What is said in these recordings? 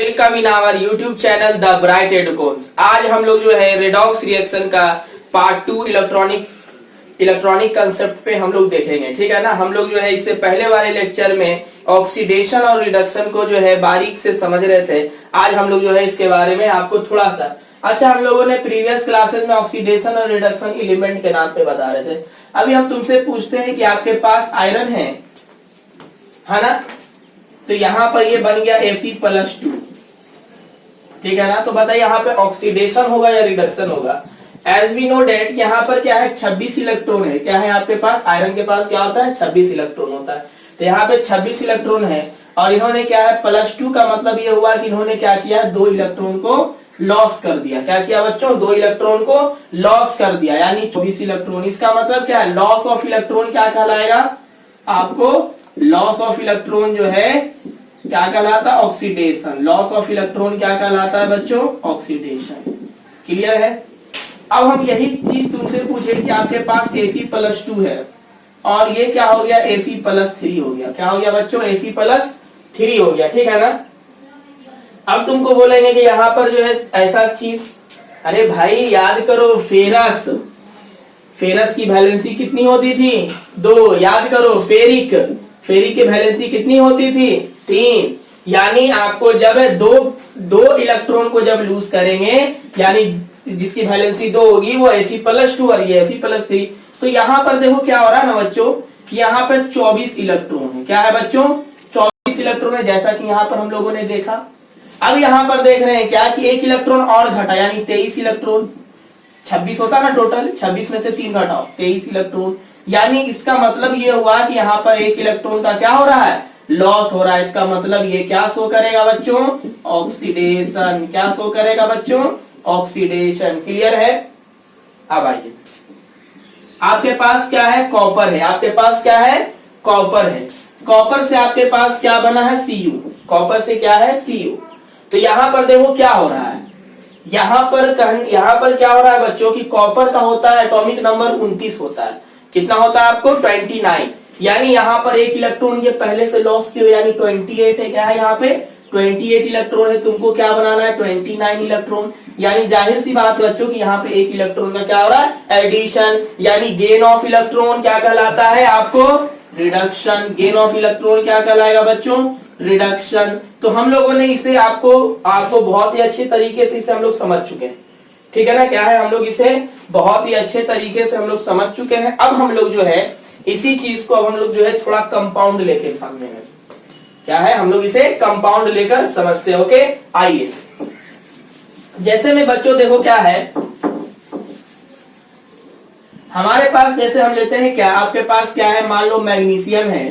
Welcome in our YouTube channel the Bright Educourse. आज हम लोग जो है रेडॉक्स रिएक्शन का पार्ट 2 इलेक्ट्रॉनिक कंसेप्ट पे हम लोग देखेंगे, ठीक है ना। हम लोग जो है इससे पहले वाले लेक्चर में ऑक्सीडेशन और रिडक्शन को जो है बारीक से समझ रहे थे। आज हम लोग जो है इसके बारे में आपको थोड़ा सा हम लोगों ने प्रीवियस क्लासेस में ऑक्सीडेशन और रिडक्शन एलिमेंट के नाम पे बता रहे थे। अभी हम तुमसे पूछते हैं कि आपके पास आयरन है ना, तो यहाँ पर ये बन गया Fe+2, ठीक है ना। तो बताइए यहाँ पे ऑक्सीडेशन होगा या रिडक्शन होगा। एज वी नो डेट यहाँ पर क्या है 26 इलेक्ट्रॉन है। क्या है आपके पास, आयरन के पास क्या होता है 26 इलेक्ट्रॉन होता है। तो यहाँ पे 26 इलेक्ट्रॉन है और इन्होंने क्या है +2 का मतलब ये हुआ कि इन्होंने क्या किया, 2 इलेक्ट्रॉन को लॉस कर दिया। क्या किया बच्चों, 2 इलेक्ट्रॉन को लॉस कर दिया, यानी 24 इलेक्ट्रॉन। इसका मतलब क्या है, लॉस ऑफ इलेक्ट्रॉन क्या कहलाएगा आपको, लॉस ऑफ इलेक्ट्रॉन जो है क्या कहलाता है, ऑक्सीडेशन। लॉस ऑफ इलेक्ट्रॉन क्या कहलाता है बच्चों, ऑक्सीडेशन। क्लियर है। अब हम यही चीज तुमसे पूछे कि आपके पास Fe+2 है और ये क्या हो गया, Fe+3 हो गया। क्या हो गया बच्चों, Fe+3 हो गया, ठीक है ना। अब तुमको बोलेंगे कि यहाँ पर जो है ऐसा चीज, अरे भाई याद करो, फेरस की वैलेंसी कितनी होती थी, 2। याद करो फेरिक की वैलेंसी कितनी होती थी, 3। यानी आपको जब दो इलेक्ट्रॉन को जब लूज करेंगे, यानी जिसकी वैलेंसी 2 होगी वो Fe+2 और ये Fe+3। तो यहाँ पर देखो क्या हो रहा है ना बच्चों, कि यहाँ पर 24 इलेक्ट्रॉन है। क्या है बच्चों, 24 इलेक्ट्रॉन है, जैसा कि यहाँ पर हम लोगों ने देखा। अब यहाँ पर देख रहे हैं क्या कि 1 इलेक्ट्रॉन और घटा, यानी 23 इलेक्ट्रॉन। 26 होता ना टोटल, 26 में से 3 घटाओ, 23 इलेक्ट्रॉन। यानी इसका मतलब ये हुआ कि यहाँ पर 1 इलेक्ट्रॉन का क्या हो रहा है, लॉस हो रहा है। इसका मतलब ये क्या शो करेगा बच्चों, ऑक्सीडेशन। क्या शो करेगा बच्चों, ऑक्सीडेशन। क्लियर है। अब आइए, आपके पास क्या है, कॉपर है। आपके पास क्या है, कॉपर है। कॉपर से आपके पास क्या बना है, Cu। कॉपर से क्या है, Cu। तो यहाँ पर देखो क्या हो रहा है, यहाँ पर क्या हो रहा है बच्चों की, कॉपर का होता है एटॉमिक नंबर 29 होता है। कितना होता है आपको, 29। यानी यहाँ पर 1 इलेक्ट्रॉन ये पहले से लॉस किए, यानी 28 है। क्या है यहाँ पे 28 इलेक्ट्रॉन है। तुमको क्या बनाना है, 29 इलेक्ट्रॉन। यानी जाहिर सी बात बच्चों की यहाँ पे 1 इलेक्ट्रॉन का क्या हो रहा है, एडिशन। यानी गेन ऑफ इलेक्ट्रॉन क्या कहलाता है आपको, रिडक्शन। गेन ऑफ इलेक्ट्रॉन क्या कहलाएगा बच्चों, रिडक्शन। तो हम लोगों ने इसे आपको बहुत ही अच्छे तरीके से इसे हम लोग समझ चुके हैं, ठीक है ना। क्या है, हम लोग इसे बहुत ही अच्छे तरीके से हम लोग समझ चुके हैं। अब हम लोग जो है इसी चीज को अब हम लोग जो है थोड़ा कंपाउंड लेकर समझेंगे। क्या है, हम लोग इसे कंपाउंड लेकर समझते हैं। ओके, आइए। जैसे में बच्चों देखो क्या है, हमारे पास जैसे हम लेते हैं क्या, आपके पास क्या है, मान लो मैग्नीशियम है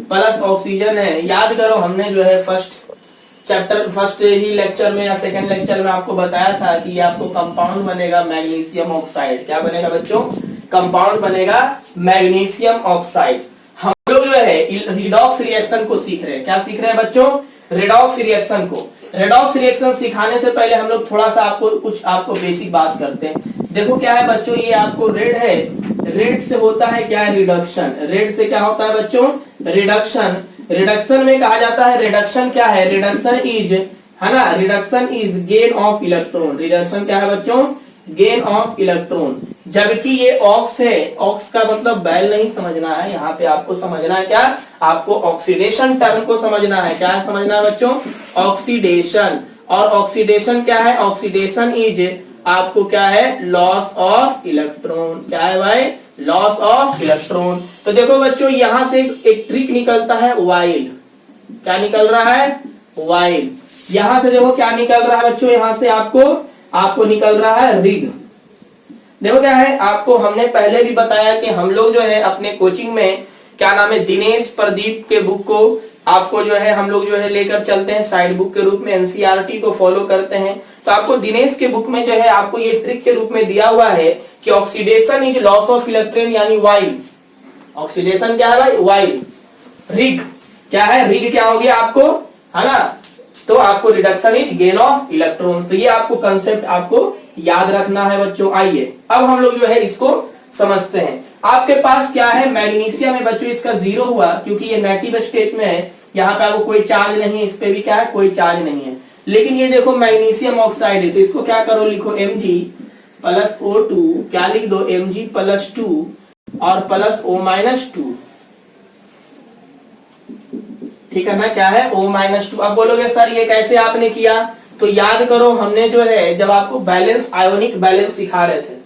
प्लस ऑक्सीजन है। याद करो हमने जो है फर्स्ट ही लेक्चर में या सेकंड लेक्चर में आपको बताया था कि ये आपको कंपाउंड बनेगा मैग्नीशियम ऑक्साइड। क्या बनेगा बच्चों, कंपाउंड बनेगा मैग्नीशियम ऑक्साइड। हम लोग जो है रिडॉक्स रिएक्शन को सीख रहे हैं। क्या सीख रहे हैं बच्चों, रिडॉक्स रिएक्शन को। रिडॉक्स रिएक्शन सिखाने से पहले हम लोग थोड़ा सा आपको बेसिक बात करते हैं। देखो क्या है बच्चों, ये आपको रेड है, रेड से होता है क्या है, रिडक्शन। रेड से क्या होता है बच्चों, रिडक्शन। रिडक्शन में कहा जाता है, रिडक्शन क्या है, रिडक्शन इज, है ना, reduction is gain of electron. Reduction क्या है बच्चों, गेन ऑफ इलेक्ट्रॉन। जबकि ये ऑक्स है, ऑक्स का मतलब बैल नहीं समझना है, यहाँ पे आपको समझना है क्या, आपको ऑक्सीडेशन टर्म को समझना है। क्या समझना है बच्चों, ऑक्सीडेशन। और ऑक्सीडेशन क्या है, ऑक्सीडेशन इज आपको क्या है, लॉस ऑफ इलेक्ट्रॉन। क्या है भाई, लॉस ऑफ इलेक्ट्रॉन। तो देखो बच्चों यहां से एक ट्रिक निकलता है, वाइल। क्या निकल रहा है, वाइल। यहां से देखो क्या निकल रहा है बच्चों, यहां से आपको निकल रहा है रिग। देखो क्या है, आपको हमने पहले भी बताया कि हम लोग जो है अपने कोचिंग में क्या नाम है, दिनेश प्रदीप के बुक को आपको जो है हम लोग जो है लेकर चलते हैं साइड बुक के रूप में, एनसीईआरटी को फॉलो करते हैं। तो आपको दिनेश के बुक में जो है आपको ये ट्रिक के रूप में दिया हुआ है कि oxidation is loss of electron, यानी वाइल। ऑक्सीडेशन क्या है भाई, वाइल। रिग क्या है, रिग क्या हो गया आपको, है ना। तो आपको reduction is gain of electron. तो ये आपको कंसेप्ट आपको याद रखना है बच्चों। आइए अब हम लोग जो है इसको समझते हैं। आपके पास क्या है, मैग्नीशियम है बच्चों, इसका 0 हुआ क्योंकि ये नेगेटिव स्टेट में है। यहाँ पे आपको कोई चार्ज नहीं है, इस पे भी क्या है, कोई चार्ज नहीं है। लेकिन ये देखो मैग्नीशियम ऑक्साइड है, तो इसको क्या करो, लिखो Mg प्लस O2, क्या लिख दो Mg प्लस 2 और प्लस O माइनस 2। ठीक है ना, क्या है O माइनस 2। अब बोलोगे सर ये कैसे आपने किया, तो याद करो हमने जो है जब आपको बैलेंस आयोनिक बैलेंस सिखा रहे थे,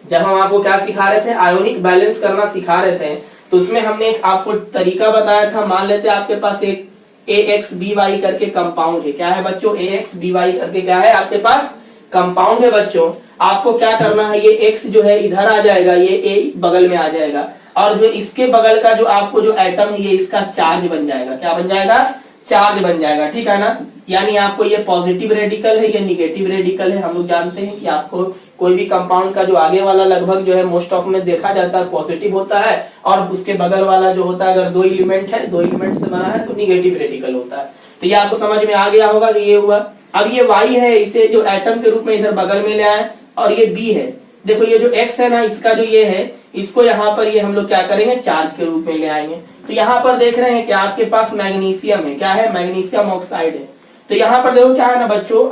जब हम आपको क्या सिखा रहे थे, आयोनिक बैलेंस करना सिखा रहे थे, तो उसमें हमने एक आपको तरीका बताया था। मान लेते हैं आपके पास एक AXBY करके कंपाउंड है, क्या है बच्चों, AXBY करके क्या है आपके पास कंपाउंड है बच्चों। आपको क्या करना है, ये X जो है इधर आ जाएगा, ये A बगल में आ जाएगा, और जो इसके बगल का जो आपको जो एटम है ये इसका चार्ज बन जाएगा, क्या बन जाएगा, चार्ज बन जाएगा। ठीक है ना, यानी आपको ये पॉजिटिव रेडिकल है, ये निगेटिव रेडिकल है। हम लोग जानते हैं कि आपको कोई भी कंपाउंड का जो आगे वाला लगभग जो है मोस्ट ऑफ में देखा जाता है पॉजिटिव होता है, और उसके बगल वाला जो होता है अगर दो एलिमेंट है, दो एलिमेंट से बना है तो निगेटिव रेडिकल होता है। तो ये आपको समझ में आ गया होगा कि ये हुआ। अब ये Y है, इसे जो एटम के रूप में इधर बगल में ले आए, और ये B है, देखो ये जो X है ना, इसका जो ये है, इसको यहाँ पर ये हम लोग क्या करेंगे, चार्ज के रूप में ले आएंगे। तो यहाँ पर देख रहे हैं कि आपके पास मैग्नीशियम है, क्या है, मैग्नीशियम ऑक्साइड है। तो यहाँ पर देखो क्या है ना बच्चों,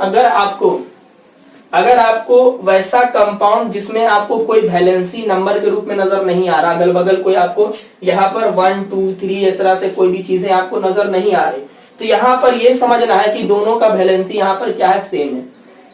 अगर आपको वैसा कंपाउंड जिसमें आपको कोई वैलेंसी नंबर के रूप में नजर नहीं आ रहा, अगल बगल कोई आपको यहाँ पर 1 2 3 इस तरह से कोई भी चीजें आपको नजर नहीं आ रही, तो यहाँ पर ये समझना है कि दोनों का वैलेंसी यहाँ पर क्या है, सेम है।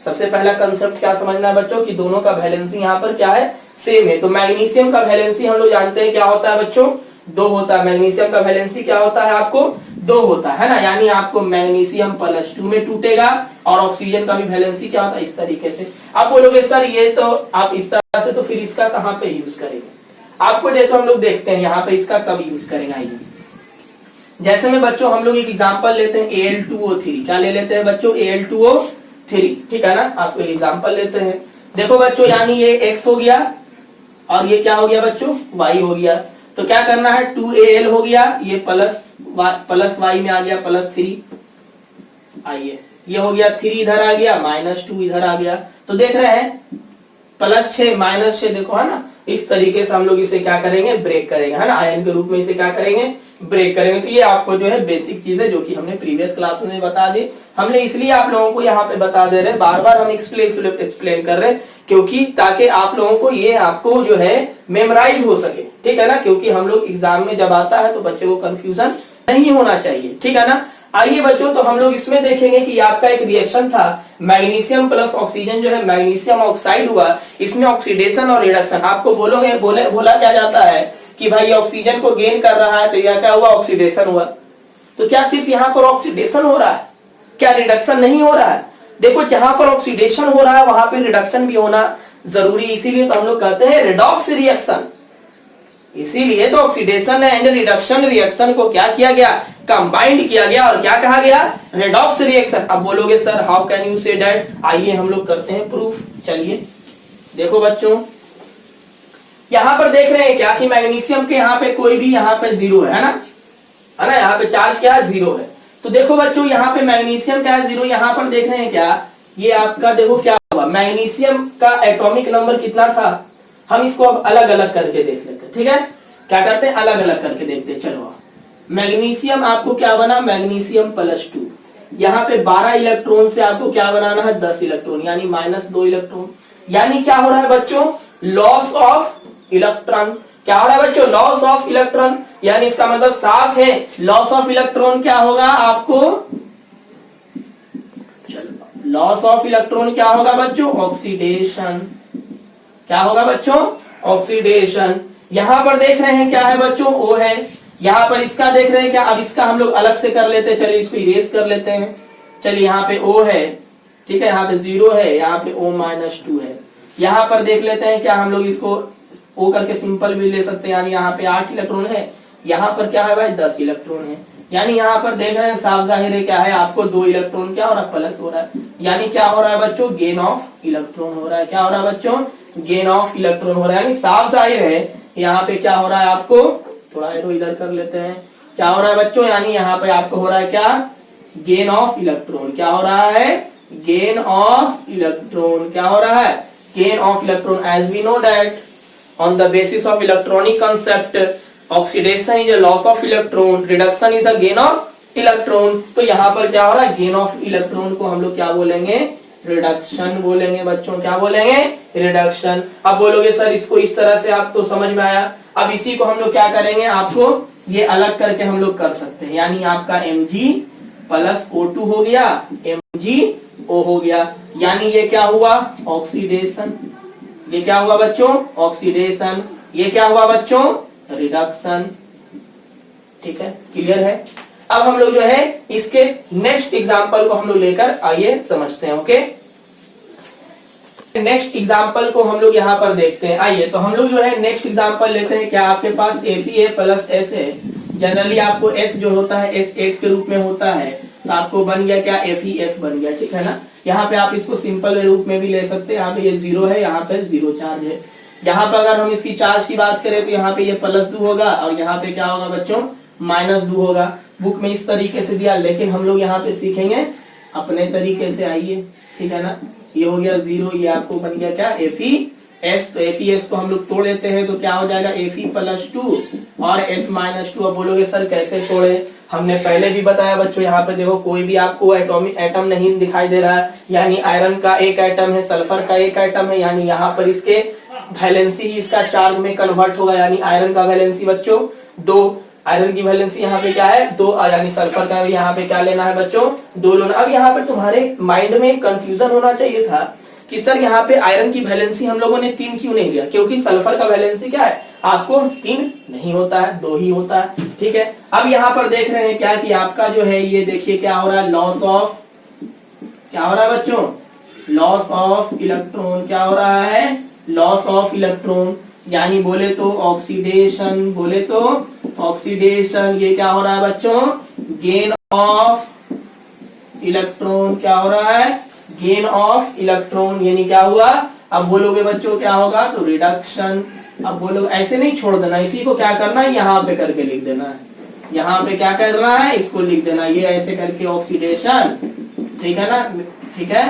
सबसे पहला कंसेप्ट क्या समझना है बच्चों, कि दोनों का वैलेंसी यहाँ पर क्या है, सेम है। तो मैग्नीशियम का वैलेंसी हम लोग जानते हैं क्या होता है बच्चों, 2 होता है। मैग्नीशियम का वैलेंसी क्या होता है आपको, 2 होता है ना, यानी आपको मैग्नीशियम प्लस 2 में टूटेगा, और ऑक्सीजन का भी वैलेंसी क्या होता है, इस तरीके से। आप बोलोगे सर ये तो आप इस तरह से, तो फिर इसका कहाँ पे यूज करेंगे, आपको जैसे हम लोग देखते हैं यहाँ पे इसका कब यूज करेंगे। आइए जैसे में बच्चों हम लोग एक एग्जांपल लेते हैं Al2O3, क्या ले लेते हैं बच्चों, Al2O3, ठीक है ना। आपको एग्जांपल लेते हैं, देखो बच्चों यानी ये X हो गया, और ये क्या हो गया बच्चों, Y हो गया। तो क्या करना है, 2Al हो गया, ये प्लस Y में आ गया प्लस 3, आइए ये हो गया 3 इधर आ गया, -2 इधर आ गया। तो देख रहे हैं +6 -6, देखो है ना, इस तरीके से हम लोग इसे क्या करेंगे, ब्रेक करेंगे, है ना, आयन के रूप में इसे क्या करेंगे, ब्रेक करेंगे। तो ये आपको जो है बेसिक चीज है जो कि हमने प्रीवियस क्लास में बता दी। हमने इसलिए आप लोगों को यहाँ पे बता दे रहे हैं, बार बार हम एक्सप्लेन कर रहे हैं, क्योंकि ताकि आप लोगों को ये आपको जो है मेमोराइज हो सके, ठीक है ना, क्योंकि हम लोग एग्जाम में जब आता है तो बच्चे को कंफ्यूजन नहीं होना चाहिए, ठीक है ना। आइए बच्चों, तो हम लोग इसमें देखेंगे कि आपका एक रिएक्शन था, मैग्नीशियम प्लस ऑक्सीजन जो है मैग्नीशियम ऑक्साइड हुआ, इसमें ऑक्सीडेशन और रिडक्शन। आपको बोला क्या जाता है कि भाई ऑक्सीजन को गेन कर रहा है, तो यह क्या हुआ, ऑक्सीडेशन हुआ। तो क्या सिर्फ यहाँ पर ऑक्सीडेशन हो रहा है, क्या रिडक्शन नहीं हो रहा है? देखो जहां पर ऑक्सीडेशन हो रहा है वहां पर रिडक्शन भी होना जरूरी, इसीलिए तो हम लोग कहते हैं रिडॉक्स रिएक्शन। इसीलिए तो ऑक्सीडेशन एंड रिडक्शन रिएक्शन को क्या किया गया, कंबाइंड किया गया, और क्या कहा गया, रेडॉक्स रिएक्शन। अब बोलोगे sir how can you say that, आइए हम लोग करते हैं प्रूफ। चलिए देखो बच्चों, यहां पर देख रहे हैं क्या कि मैग्नीशियम के यहाँ पे कोई भी यहाँ पे 0 है ना, है ना, यहाँ पे चार्ज क्या है, 0 है। तो देखो बच्चों यहाँ पे मैग्नीशियम क्या है, 0। यहाँ पर देख रहे हैं क्या, ये आपका देखो क्या हुआ, मैग्नीशियम का एटॉमिक नंबर कितना था। हम इसको अब अलग अलग करके देख लेते हैं, ठीक है, क्या करते हैं, अलग अलग करके देखते हैं। चलो मैग्नीशियम आपको क्या बना, मैग्नीशियम +2, यहाँ पे 12 इलेक्ट्रॉन से आपको क्या बनाना है, 10 इलेक्ट्रॉन, यानी -2 इलेक्ट्रॉन। यानी क्या हो रहा है बच्चों, लॉस ऑफ इलेक्ट्रॉन। क्या हो रहा है बच्चों, लॉस ऑफ इलेक्ट्रॉन। यानी इसका मतलब साफ है, लॉस ऑफ इलेक्ट्रॉन क्या होगा आपको, लॉस ऑफ इलेक्ट्रॉन क्या होगा बच्चों, ऑक्सीडेशन। क्या होगा बच्चों, ऑक्सीडेशन। यहां पर देख रहे हैं क्या है बच्चों, O है। यहां पर इसका देख रहे हैं क्या, अब इसका हम लोग अलग से कर लेते हैं, चलिए इसको इरेज कर लेते हैं। चलिए यहाँ पे O है, ठीक है, यहाँ पे 0 है, यहाँ पे O-2 है। यहाँ पर देख लेते हैं क्या, हम लोग इसको O करके सिंपल भी ले सकते हैं, यानी यहाँ पे 8 इलेक्ट्रॉन है, यहाँ पर क्या है भाई 10 इलेक्ट्रॉन है। यानी यहाँ पर देख रहे हैं साफ जाहिर है क्या है, आपको 2 इलेक्ट्रॉन क्या हो रहा है, प्लस हो रहा है। यानी क्या हो रहा है बच्चों, गेन ऑफ इलेक्ट्रॉन हो रहा है। क्या हो रहा है बच्चों, गेन ऑफ इलेक्ट्रॉन हो रहा है। यानी साफ जाहिर है यहाँ पे क्या हो रहा है, आपको थोड़ा एरो इधर कर लेते हैं, क्या हो रहा है बच्चों, यानी यहाँ पे आपको हो रहा है क्या, गेन ऑफ इलेक्ट्रॉन। क्या हो रहा है, गेन ऑफ इलेक्ट्रॉन। क्या हो रहा है, gain of electron. As we know that on the basis of electronic concept, oxidation is a loss of electron, reduction is a gain of electron. तो यहाँ पर क्या हो रहा है, गेन ऑफ इलेक्ट्रॉन को हम लोग क्या बोलेंगे, रिडक्शन बोलेंगे बच्चों, क्या बोलेंगे, रिडक्शन। अब बोलोगे सर इसको इस तरह से आप तो समझ में आया, अब इसी को हम लोग क्या करेंगे, आपको ये अलग करके हम लोग कर सकते हैं, यानी आपका Mg प्लस O2 हो गया, MgO हो गया, यानी ये क्या हुआ, ऑक्सीडेशन। ये क्या हुआ बच्चों, ऑक्सीडेशन। ये क्या हुआ बच्चों, रिडक्शन। ठीक है, क्लियर है। अब हम लोग जो है इसके नेक्स्ट एग्जांपल को हम लोग लेकर आइए समझते हैं। ओके, नेक्स्ट एग्जांपल को हम लोग यहाँ पर देखते हैं। आइए तो हम लोग जो है नेक्स्ट एग्जांपल लेते हैं। क्या आपके पास Fe प्लस S है, जनरली आपको S जो होता है S8 के रूप में होता है, तो आपको बन गया क्या, FeS बन गया। ठीक है ना, यहाँ पे आप इसको सिंपल रूप में भी ले सकते हैं। यहाँ पे ये 0 है, यहाँ पे 0 चार्ज है। यहाँ पे अगर हम इसकी चार्ज की बात करें तो यहाँ पे ये +2 होगा और यहाँ पे क्या होगा बच्चों, -2 होगा। बुक में इस तरीके से दिया, लेकिन हम लोग यहाँ पे सीखेंगे अपने तरीके से। आइए, ठीक है ना, ये हो गया 0, ये आपको बन गया क्या, FeS। तो FeS को हम लोग तोड़ लेते हैं तो क्या हो जाएगा, Fe + 2 और S - 2। अब बोलोगे सर कैसे तोड़े, हमने पहले भी बताया बच्चों। यहाँ पे देखो कोई भी आपको एटॉमिक एटम नहीं दिखाई दे रहा है, यानी आयरन का एक एटम है, सल्फर का एक एटम है, यानी यहाँ पर इसके वैलेंसी ही इसका चार्ज में कन्वर्ट होगा। यानी आयरन का वैलेंसी बच्चों 2, आयरन की वैलेंसी यहाँ पे क्या है 2, यानी सल्फर का भी यहाँ पे क्या लेना है बच्चों 2 लेना। अब यहाँ पे तुम्हारे माइंड में कंफ्यूजन होना चाहिए था कि सर यहाँ पे आयरन की वैलेंसी हम लोगों ने 3 क्यों नहीं लिया, क्योंकि सल्फर का वैलेंसी क्या है, आपको 3 नहीं होता है, 2 ही होता है। ठीक है, अब यहाँ पर देख रहे हैं क्या कि आपका जो है ये देखिए क्या हो रहा है, लॉस ऑफ, क्या हो रहा है बच्चों, लॉस ऑफ इलेक्ट्रॉन। क्या हो रहा है, लॉस ऑफ इलेक्ट्रॉन, यानी बोले तो ऑक्सीडेशन, बोले तो ऑक्सीडेशन। ये क्या हो रहा है बच्चों, गेन ऑफ इलेक्ट्रॉन। क्या हो रहा है, गेन ऑफ इलेक्ट्रॉन, यानी क्या हुआ। अब बोलोगे बच्चों क्या होगा, तो रिडक्शन। अब बोलोगे ऐसे नहीं छोड़ देना, इसी को क्या करना है, यहाँ पे करके लिख देना है। यहाँ पे क्या करना है, इसको लिख देना, ये ऐसे करके ऑक्सीडेशन। ठीक है ना, ठीक है।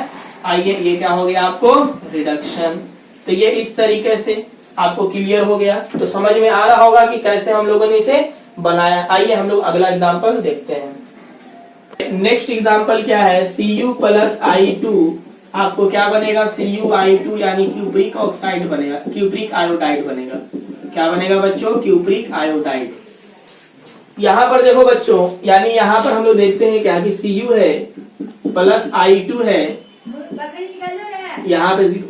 आइए ये क्या हो गया आपको, रिडक्शन। तो ये इस तरीके से आपको क्लियर हो गया, तो समझ में आ रहा होगा कि कैसे हम लोगों ने इसे बनाया। आइए हम लोग अगला एग्जांपल देखते हैं। नेक्स्ट एग्जांपल क्या है, Cu + I2। आपको क्या बनेगा, CuI2 यानी क्यूप्रिक ऑक्साइड बनेगा, क्यूप्रिक आयोडाइड बनेगा। क्या बनेगा बच्चों, क्यूप्रिक आयोडाइड। यहाँ पर देखो बच्चों, यानी यहाँ पर हम लोग देखते हैं क्या कि Cu है प्लस I2 है, यहाँ पे 0।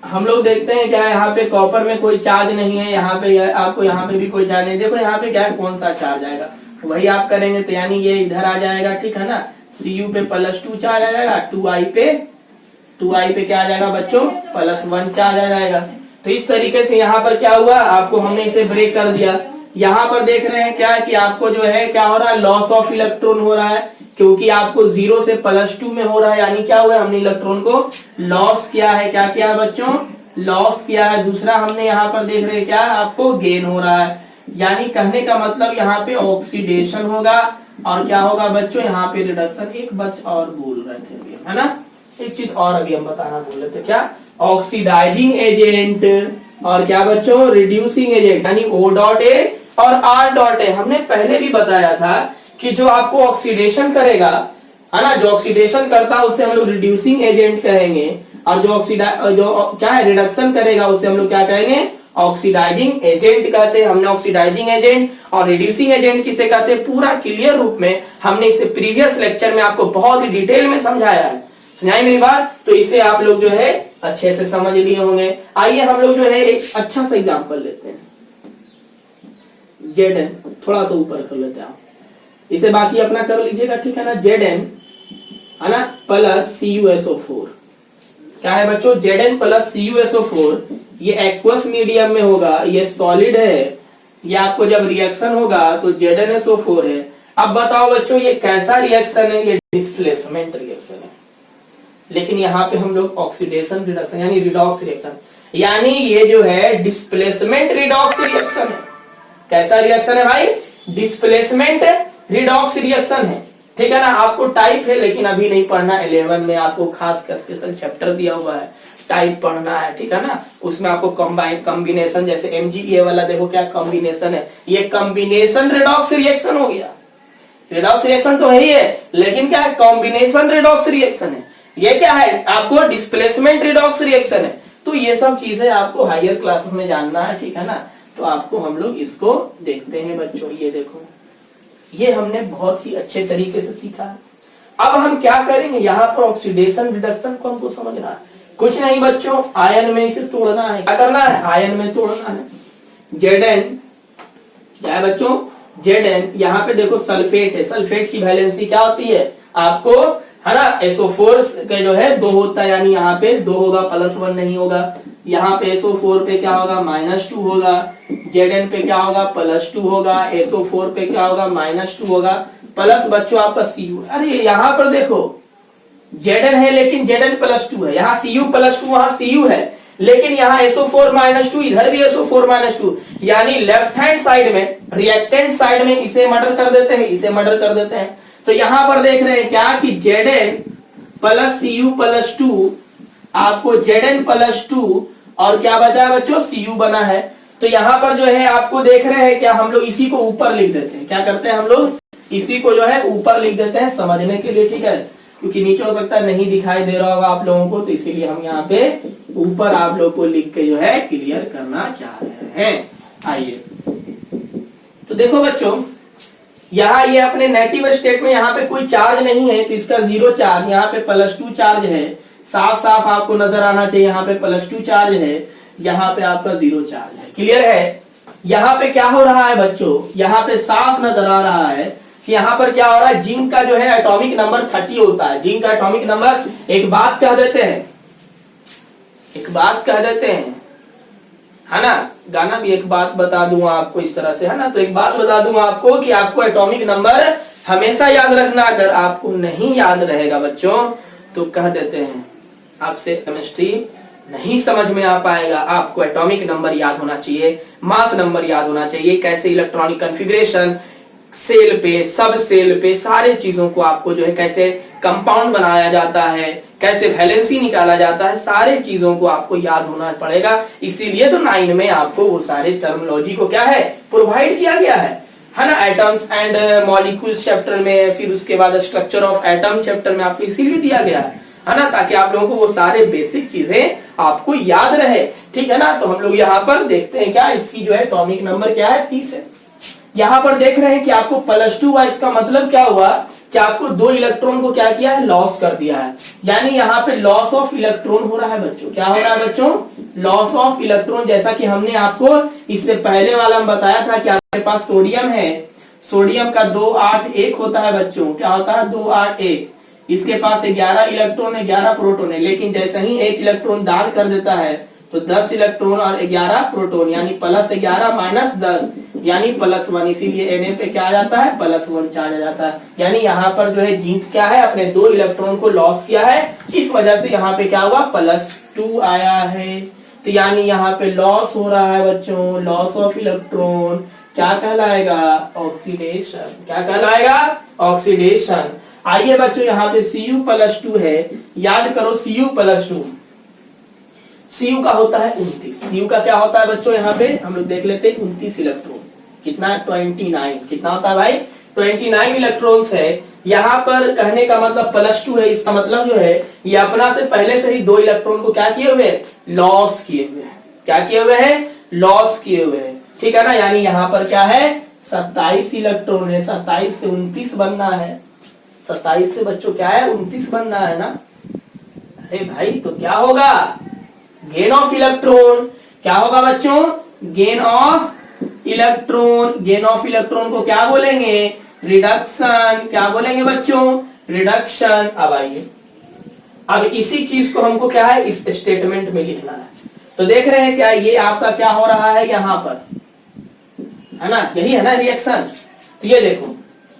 हम लोग देखते हैं क्या, यहाँ पे कॉपर में कोई चार्ज नहीं है, यहाँ पे आपको यहाँ पे भी कोई चार्ज नहीं। देखो यहाँ पे क्या है, कौन सा चार्ज आएगा वही आप करेंगे, तो यानी ये इधर आ जाएगा। ठीक है ना, Cu पे +2 चार्ज आ जाएगा, 2I पे क्या आ जाएगा बच्चों, +1 चार्ज आ जाएगा। तो इस तरीके से यहाँ पर क्या हुआ, आपको हमने इसे ब्रेक कर दिया। यहाँ पर देख रहे हैं क्या कि आपको जो है क्या हो रहा है, लॉस ऑफ इलेक्ट्रॉन हो रहा है, क्योंकि आपको 0 से +2 में हो रहा है, यानी क्या हुआ, हमने इलेक्ट्रॉन को लॉस किया है। क्या किया है बच्चों, लॉस किया है। दूसरा हमने यहाँ पर देख रहे हैं क्या, आपको गेन हो रहा है, यानी कहने का मतलब यहाँ पे ऑक्सीडेशन होगा और क्या होगा बच्चों, यहाँ पे रिडक्शन। एक बच और बोल रहे थे अभी, है ना, एक चीज और अभी हम बताना बोल रहे थे, क्या, ऑक्सीडाइजिंग एजेंट और क्या बच्चों, रिड्यूसिंग एजेंट, यानी O.A और R.A। हमने पहले भी बताया था कि जो आपको ऑक्सीडेशन करेगा, है ना, जो ऑक्सीडेशन करता है उसे हम लोग रिड्यूसिंग एजेंट कहेंगे, और जो जो क्या है रिडक्शन करेगा उसे हम लोग क्या कहेंगे, ऑक्सीडाइजिंग एजेंट कहते हैं। हमने ऑक्सीडाइजिंग एजेंट और रिड्यूसिंग एजेंट किसे कहते हैं पूरा क्लियर रूप में हमने इसे प्रीवियस लेक्चर में आपको बहुत ही डिटेल में समझाया है। सुनाई मेरी बात, तो इसे आप लोग जो है अच्छे से समझ लिए होंगे। आइए हम लोग जो है एक अच्छा सा एग्जांपल लेते हैं, Zn, थोड़ा सा ऊपर कर लेते हैं आप इसे, बाकी अपना कर लीजिएगा। ठीक है ना, Zn है ना प्लस CuSO4। क्या है बच्चों, Zn प्लस CuSO4, ये एक्वस मीडियम में होगा, ये सॉलिड है, ये आपको जब रिएक्शन होगा तो ZnSO4 है। अब बताओ बच्चों ये कैसा रिएक्शन है, ये डिस्प्लेसमेंट रिएक्शन है, लेकिन यहाँ पे हम लोग ऑक्सीडेशन रिडक्शन यानी रिडॉक्स रिएक्शन, यानी ये जो है डिस्प्लेसमेंट रिडॉक्स रिएक्शन है। कैसा रिएक्शन है भाई, डिस्प्लेसमेंट रिडॉक्स रिएक्शन है। ठीक है ना, आपको टाइप है लेकिन अभी नहीं पढ़ना, 11 में आपको खास का स्पेशल चैप्टर दिया हुआ है, टाइप पढ़ना है, ठीक है ना। उसमें आपको कॉम्बिनेशन, जैसे MgA वाला देखो क्या कॉम्बिनेशन है, ये कॉम्बिनेशन रेडॉक्स रिएक्शन हो गया। रेडॉक्स रिएक्शन तो है ही है, लेकिन क्या है, कॉम्बिनेशन रेडॉक्स रिएक्शन है। ये क्या है, आपको डिस्प्लेसमेंट रेडॉक्स रिएक्शन है। तो ये सब चीजें आपको हायर क्लासेस में जानना है, ठीक है ना। तो आपको हम लोग इसको देखते हैं बच्चों। ये देखो, ये हमने बहुत ही अच्छे तरीके से सीखा है। अब हम क्या करेंगे, यहाँ पर ऑक्सीडेशन रिडक्शन को हमको समझना है। कुछ नहीं बच्चों, आयन में इसे तोड़ना है। क्या करना है, आयन में तोड़ना है। Zn क्या है बच्चों, Zn, यहाँ पे देखो सल्फेट है। सल्फेट की वैलेंसी क्या होती है आपको, है ना, SO4 के जो है 2 होता है, यानी यहाँ पे 2 होगा, +1 नहीं होगा। यहाँ पे SO4 पे क्या होगा, -2 होगा। Zn पे क्या होगा, +2 होगा। SO4 पे क्या होगा, -2 होगा। प्लस बच्चों आपका Cu। अरे यहाँ पर देखो Zn है, लेकिन Zn +2 है। यहाँ Cu +2, वहां Cu है, लेकिन यहाँ SO4 -2, इधर भी SO4 -2, यानी लेफ्ट हैंड साइड में, रिएक्टेंट साइड में इसे मर्डर कर देते हैं, इसे मर्डर कर देते हैं। तो यहां पर देख रहे हैं क्या कि Zn + Cu + 2, आपको Zn + 2 और क्या बचा है बच्चों, Cu बना है। तो यहां पर जो है आपको देख रहे हैं क्या, हम लोग इसी को ऊपर लिख देते हैं। क्या करते हैं हम लोग, इसी को जो है ऊपर लिख देते हैं समझने के लिए, ठीक है, क्योंकि नीचे हो सकता है नहीं दिखाई दे रहा होगा आप लोगों को, तो इसीलिए हम यहाँ पे ऊपर आप लोग को लिख के जो है क्लियर करना चाह रहे हैं। आइए तो देखो बच्चों, यहाँ ये अपने नेगेटिव स्टेट में यहाँ पे कोई चार्ज नहीं है, तो इसका 0 चार्ज, यहाँ पे +2 चार्ज है। साफ साफ आपको नजर आना चाहिए, यहाँ पे +2 चार्ज है, यहाँ पे आपका 0 चार्ज है। क्लियर है। यहाँ पे क्या हो रहा है बच्चों, यहाँ पे साफ नजर आ रहा है कि यहाँ पर क्या हो रहा है, जिंक का जो है एटॉमिक नंबर 30 होता है। जिंक का एटॉमिक नंबर, एक बात कह देते हैं, एक बात कह देते हैं, है ना, गाना भी एक बात बता दूंगा आपको इस तरह से, है ना। तो एक बात बता दूंगा आपको कि आपको एटॉमिक नंबर हमेशा याद रखना। अगर आपको नहीं याद रहेगा बच्चों तो कह देते हैं आपसे केमिस्ट्री नहीं समझ में आ पाएगा। आपको एटॉमिक नंबर याद होना चाहिए, मास नंबर याद होना चाहिए, कैसे इलेक्ट्रॉनिक कॉन्फ़िगरेशन, सेल पे, सब सेल पे, सारे चीजों को आपको जो है कैसे कंपाउंड बनाया जाता है, कैसे वैलेंसी निकाला जाता है, सारे चीजों को आपको याद होना पड़ेगा। इसीलिए तो 9 में आपको वो सारे टर्मिनोलॉजी को क्या है, प्रोवाइड किया गया है ना। एटम्स एंड मॉलिक्यूल्स चैप्टर में, फिर उसके बाद स्ट्रक्चर ऑफ एटम चैप्टर में आपको इसीलिए दिया गया है ना, ताकि आप लोगों को वो सारे बेसिक चीजें आपको याद रहे, ठीक है ना। तो हम लोग यहाँ पर देखते हैं क्या, इसकी जो है एटॉमिक नंबर क्या है, 30 है। यहाँ पर देख रहे हैं कि आपको +2 हुआ, इसका मतलब क्या हुआ कि आपको 2 इलेक्ट्रॉन को क्या किया है, लॉस कर दिया है। यानी यहाँ पे लॉस ऑफ इलेक्ट्रॉन हो रहा है बच्चों। क्या हो रहा है बच्चों, लॉस ऑफ इलेक्ट्रॉन। जैसा कि हमने आपको इससे पहले वाला में बताया था कि आपके पास सोडियम है, सोडियम का 281 होता है बच्चों। क्या होता है, 281। इसके पास 11 इलेक्ट्रॉन है, 11 प्रोटॉन है, लेकिन जैसे ही 1 इलेक्ट्रॉन दान कर देता है तो 10 इलेक्ट्रॉन और 11 प्रोटॉन, यानी +11 - 10 यानी +1। इसीलिए Na पे क्या आ जाता है, +1 चार्ज आ जाता है। यानी यहाँ पर जो है जिंक क्या है, अपने 2 इलेक्ट्रॉन को लॉस किया है, इस वजह से यहाँ पे क्या हुआ, +2 आया है। तो यानी यहाँ पे लॉस हो रहा है बच्चों, लॉस ऑफ इलेक्ट्रॉन। क्या कहलाएगा, ऑक्सीडेशन। क्या कहलाएगा, ऑक्सीडेशन। आइए बच्चों, यहाँ पे Cu +2 है, याद करो Cu +2, Cu का होता है 29। Cu का क्या होता है बच्चों, यहाँ पे हम लोग देख लेते हैं, 29 इलेक्ट्रॉन। कितना, 29। कितना होता है भाई, 29 इलेक्ट्रॉन्स है। यहाँ पर कहने का मतलब +2 है, इसका मतलब जो है ये अपना से पहले से ही 2 इलेक्ट्रॉन को क्या किए हुए, लॉस किए हुए हैं। क्या किए हुए हैं, लॉस किए हुए हैं, ठीक है ना। यानी यहाँ पर क्या है, 27 इलेक्ट्रॉन है। 27 से 29 बनना है, 27 से बच्चों क्या है, 29 बनना है ना। अरे भाई, तो क्या होगा, गेन ऑफ इलेक्ट्रॉन। क्या होगा बच्चों, gain of electron. Gain of electron को क्या बोलेंगे, रिडक्शन। क्या बोलेंगे बच्चों, रिडक्शन। अब आइए, अब इसी चीज को हमको क्या है, इस स्टेटमेंट में लिखना है। तो देख रहे हैं क्या, ये आपका क्या हो रहा है यहाँ पर, है ना, यही है ना रिएक्शन। तो ये देखो,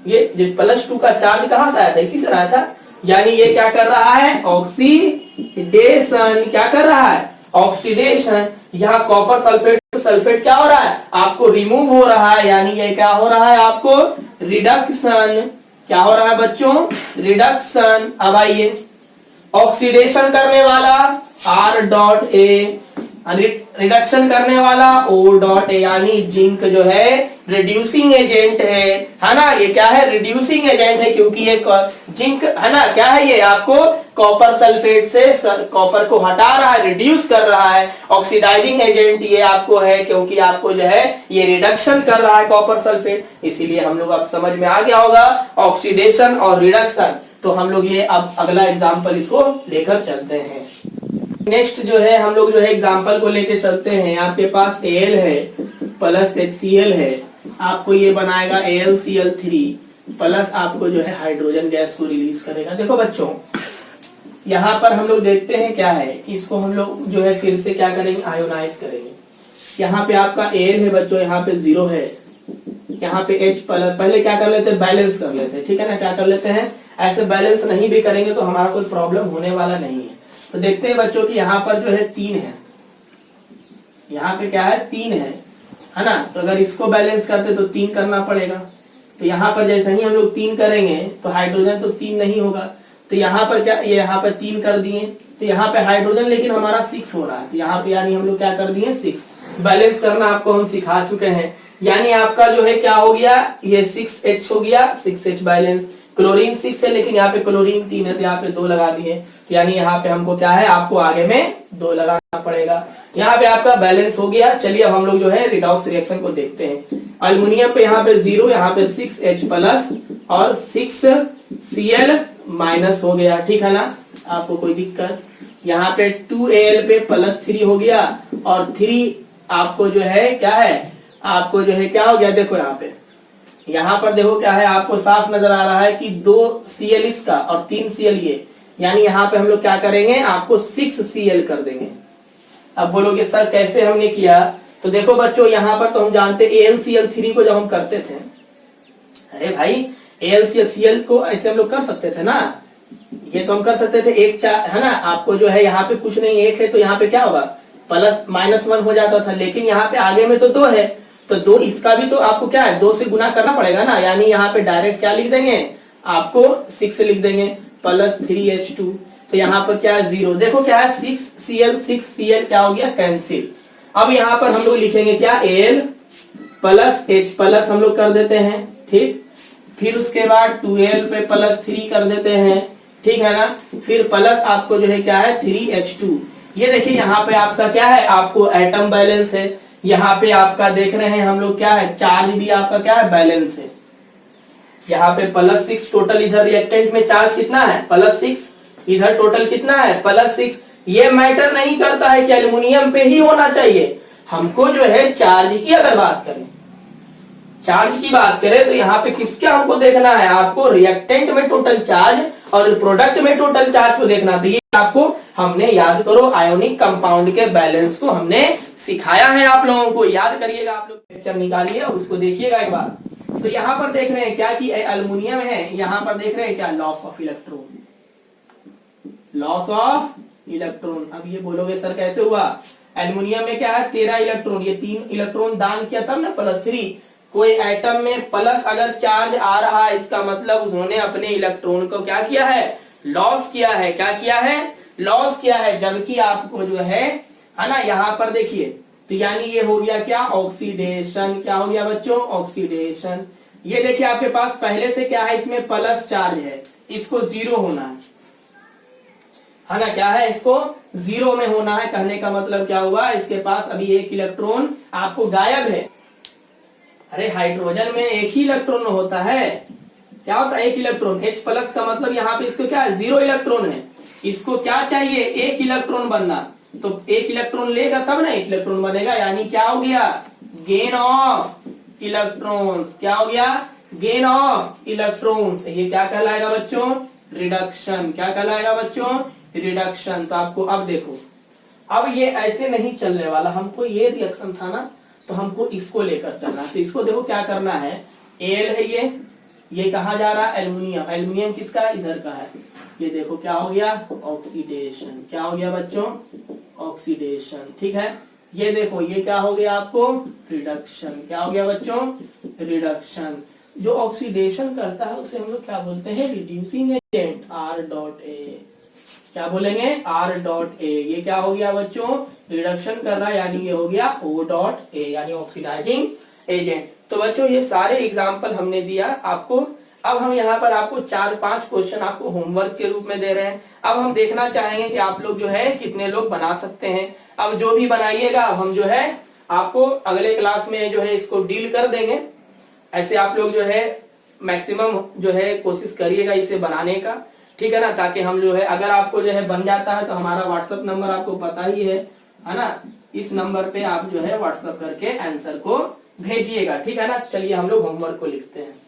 ये +2 का चार्ज कहां से आया था, इसी से आया था। यानी ये क्या कर रहा है, ऑक्सीडेशन। क्या कर रहा है, ऑक्सीडेशन। यहाँ कॉपर सल्फेट से सल्फेट क्या हो रहा है, आपको रिमूव हो रहा है, यानी ये क्या हो रहा है, आपको रिडक्शन। क्या हो रहा है बच्चों, रिडक्शन। अब आइए, ऑक्सीडेशन करने वाला R डॉट ए, रिडक्शन करने वाला O डॉट ए, यानी जिंक जो है रिड्यूसिंग एजेंट है ना, ये क्या है, रिड्यूसिंग एजेंट है, क्योंकि ये जिंक है ना, क्या है, ये आपको कॉपर सल्फेट से कॉपर को हटा रहा है, रिड्यूस कर रहा है। ऑक्सीडाइजिंग एजेंट ये आपको है, क्योंकि आपको जो है ये रिडक्शन कर रहा है कॉपर सल्फेट, इसीलिए हम लोग अब समझ में आ गया होगा ऑक्सीडेशन और रिडक्शन। तो हम लोग ये अब अगला एग्जाम्पल इसको लेकर चलते हैं। नेक्स्ट जो है हम लोग जो है एग्जाम्पल को लेके चलते हैं। आपके पास Al है प्लस HCl है, आपको ये बनाएगा AlCl3 प्लस आपको जो है हाइड्रोजन गैस को रिलीज करेगा। देखो बच्चों, यहाँ पर हम लोग देखते हैं क्या है कि इसको हम लोग जो है फिर से क्या करेंगे, आयोनाइज करेंगे। यहाँ पे आपका Al है बच्चों, यहाँ पे 0 है, यहाँ पे H प्लस, पहले क्या कर लेते हैं, बैलेंस कर लेते हैं, ठीक है ना, क्या कर लेते हैं, ऐसे बैलेंस नहीं भी करेंगे तो हमारा कोई प्रॉब्लम होने वाला नहीं है। तो देखते हैं बच्चों कि यहाँ पर जो है 3 है, यहाँ पे क्या है, 3 है ना, तो अगर इसको बैलेंस करते तो 3 करना पड़ेगा। तो यहाँ पर जैसे ही हम लोग 3 करेंगे तो हाइड्रोजन तो 3 नहीं होगा, तो यहाँ पर क्या, ये यहाँ पर 3 कर दिए, तो यहाँ पे हाइड्रोजन लेकिन हमारा 6 हो रहा है, तो यहाँ पे यानी हम लोग क्या कर दिए, 6। बैलेंस करना आपको हम सिखा चुके हैं, यानी आपका जो है क्या हो गया, ये 6H हो गया, 6H बैलेंस। क्लोरीन 6 है लेकिन यहाँ पे क्लोरीन 3 है, तो यहाँ पे 2 लगा दिए, तो यानी यहाँ पे हमको क्या है, आपको आगे में 2 लगाना पड़ेगा। यहाँ पे आपका बैलेंस हो गया। चलिए अब हम लोग जो है रिडॉक्स रिएक्शन को देखते हैं। अल्युमिनियम पे यहाँ पे 0, यहाँ पे 6H प्लस और 6Cl माइनस हो गया, ठीक है ना, आपको कोई दिक्कत। यहाँ पे 2Al पे प्लस 3 हो गया और 3 आपको जो है क्या है, आपको जो है क्या हो गया, देखो यहाँ पर देखो क्या है, आपको साफ नजर आ रहा है कि 2 Cl इसका और 3 Cl ये, यानी यहाँ पे हम लोग क्या करेंगे, आपको 6Cl कर देंगे। अब बोलोगे सर कैसे हमने किया, तो देखो बच्चों यहाँ पर तो हम जानते AlCl3 को जब हम करते थे, अरे भाई AlCl को ऐसे हम लोग कर सकते थे ना, ये तो हम कर सकते थे 1 4 है ना, आपको जो है यहाँ पे कुछ नहीं 1 है तो यहाँ पे क्या होगा, प्लस -1 हो जाता था, लेकिन यहाँ पे आगे में तो 2 है, तो 2 इसका भी तो आपको क्या है, 2 से गुना करना पड़ेगा ना, यानी यहाँ पे डायरेक्ट क्या लिख देंगे, आपको 6 लिख देंगे प्लस 3H2, तो यहाँ पर क्या है 0। देखो क्या है 6Cl क्या हो गया, कैंसिल। अब यहाँ पर हम लोग लिखेंगे क्या, Al प्लस H प्लस हम लोग कर देते हैं, ठीक, फिर उसके बाद 2Al पे प्लस 3 कर देते हैं, ठीक है ना, फिर प्लस आपको जो है क्या है 3H2। ये देखिए यहाँ पे आपका क्या है, आपको एटम बैलेंस है, यहाँ पे आपका देख रहे हैं हम लोग क्या है, चार्ज भी आपका क्या है, बैलेंस है। यहाँ पे +6 टोटल, इधर रिएक्टेंट में चार्ज कितना है, +6, इधर टोटल कितना है, +6। ये मैटर नहीं करता है कि एल्युमिनियम पे ही होना चाहिए, हमको जो है चार्ज की अगर बात करें, चार्ज की बात करें तो यहाँ पे किसका हमको देखना है, आपको रिएक्टेंट में टोटल चार्ज और प्रोडक्ट में टोटल चार्ज को देखना। तो ये आपको हमने याद करो, आयोनिक कंपाउंड के बैलेंस को हमने सिखाया है आप लोगों को, याद करिएगा, आप लोग पिक्चर निकालिए और उसको देखिएगा एक बार। तो यहाँ पर देख रहे हैं क्या कि एल्युमिनियम है, यहाँ पर देख रहे हैं क्या, loss of electron, loss of electron. अब ये बोलोगे सर कैसे हुआ, एल्युमिनियम में क्या है 13 इलेक्ट्रॉन, ये 3 इलेक्ट्रॉन दान किया तब ना +3। कोई एटम में प्लस अगर चार्ज आ रहा है, इसका मतलब उन्होंने अपने इलेक्ट्रॉन को क्या किया है, लॉस किया है, क्या किया है, लॉस किया है। जबकि आपको जो है ना, यहाँ पर देखिए, तो यानी ये हो गया क्या, ऑक्सीडेशन। क्या हो गया बच्चों, ऑक्सीडेशन। ये देखिए आपके पास पहले से क्या है, इसमें प्लस चार्ज है, इसको 0 होना है ना, क्या है, इसको 0 में होना है। कहने का मतलब क्या हुआ, इसके पास अभी 1 इलेक्ट्रॉन आपको गायब है। अरे हाइड्रोजन में 1 ही इलेक्ट्रॉन होता है, क्या होता है, 1 इलेक्ट्रॉन। H प्लस का मतलब यहाँ पे इसको क्या है, 0 इलेक्ट्रॉन है, इसको क्या चाहिए, 1 इलेक्ट्रॉन बनना, तो 1 इलेक्ट्रॉन लेगा तब ना 1 इलेक्ट्रॉन बनेगा, यानी क्या हो गया, गेन ऑफ इलेक्ट्रॉन्स। क्या हो गया, गेन ऑफ इलेक्ट्रॉन्स। ये क्या कहलाएगा बच्चों, रिडक्शन। क्या कहलाएगा बच्चों, रिडक्शन। तो आपको अब देखो, अब ये ऐसे नहीं चलने वाला, हमको ये रिएक्शन था ना, तो हमको इसको लेकर चलना। तो इसको देखो क्या करना है, एल है ये कहा जा रहा है, एल्युमिनियम। एल्युमिनियम किसका, इधर का है। ये देखो क्या हो गया, ऑक्सीडेशन। क्या हो गया बच्चों, ऑक्सीडेशन, ठीक है। ये देखो ये क्या हो गया आपको, रिडक्शन। क्या हो गया बच्चों, रिडक्शन। जो ऑक्सीडेशन करता है उसे हम लोग क्या बोलते हैं, reducing agent, R dot A. क्या बोलेंगे, R डॉट ए। ये क्या हो गया बच्चों, रिडक्शन कर रहा है, यानी ये हो गया O डॉट ए, यानी ऑक्सीडाइजिंग एजेंट। तो बच्चों ये सारे एग्जाम्पल हमने दिया आपको। अब हम यहाँ पर आपको 4-5 क्वेश्चन आपको होमवर्क के रूप में दे रहे हैं। अब हम देखना चाहेंगे कि आप लोग जो है कितने लोग बना सकते हैं। अब जो भी बनाइएगा अब हम जो है आपको अगले क्लास में जो है इसको डील कर देंगे। ऐसे आप लोग जो है मैक्सिमम जो है कोशिश करिएगा इसे बनाने का, ठीक है ना, ताकि हम जो है अगर आपको जो है बन जाता है तो हमारा व्हाट्सएप नंबर आपको पता ही है ना, इस नंबर पे आप जो है व्हाट्सएप करके आंसर को भेजिएगा, ठीक है ना। चलिए हम लोग होमवर्क को लिखते हैं।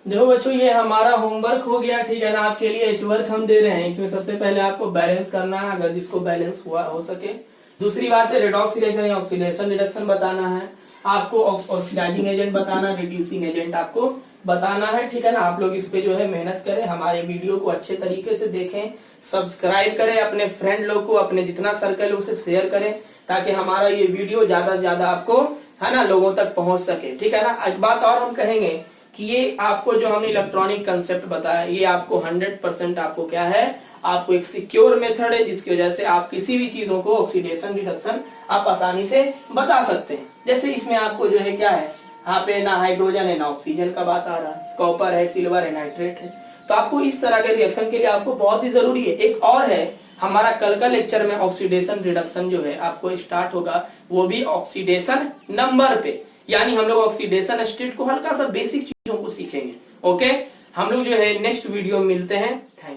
देखो बच्चों ये हमारा होमवर्क हो गया, ठीक है ना। आपके लिए एच वर्क हम दे रहे हैं। इसमें सबसे पहले आपको बैलेंस करना है, अगर जिसको बैलेंस हुआ हो सके। दूसरी बात है रेडॉक्सिलेशन या ऑक्सीडेशन रिडक्शन बताना है आपको, ऑक्सीडाइजिंग एजेंट बताना, रिड्यूसिंग एजेंट आपको बताना है, ठीक है ना। आप लोग इस पे जो है मेहनत करें, हमारे वीडियो को अच्छे तरीके से देखें, सब्सक्राइब करें, अपने फ्रेंड लोग को, अपने जितना सर्कल उसे शेयर करें, ताकि हमारा ये वीडियो ज्यादा से ज्यादा आपको है ना लोगों तक पहुंच सके, ठीक है ना। एक बात और हम कहेंगे कि ये आपको जो हमने इलेक्ट्रॉनिक कंसेप्ट बताया, ये आपको 100% आपको क्या है, आपको एक सिक्योर मेथड है, जिसकी वजह से आप किसी भी चीजों को ऑक्सीडेशन रिडक्शन आप आसानी से बता सकते हैं। जैसे इसमें आपको जो है क्या है, यहाँ पे ना हाइड्रोजन है ना ऑक्सीजन का बात आ रहा है, कॉपर है, सिल्वर है, नाइट्रेट है। तो आपको इस तरह के रिएक्शन के लिए आपको बहुत ही जरूरी है। एक और है, हमारा कल का लेक्चर में ऑक्सीडेशन रिडक्शन जो है आपको स्टार्ट होगा, वो भी ऑक्सीडेशन नंबर पे, यानी हम लोग ऑक्सीडेशन स्टेट को हल्का सा बेसिक चीजों को सीखेंगे। ओके, हम लोग जो है नेक्स्ट वीडियो में मिलते हैं। Thank you.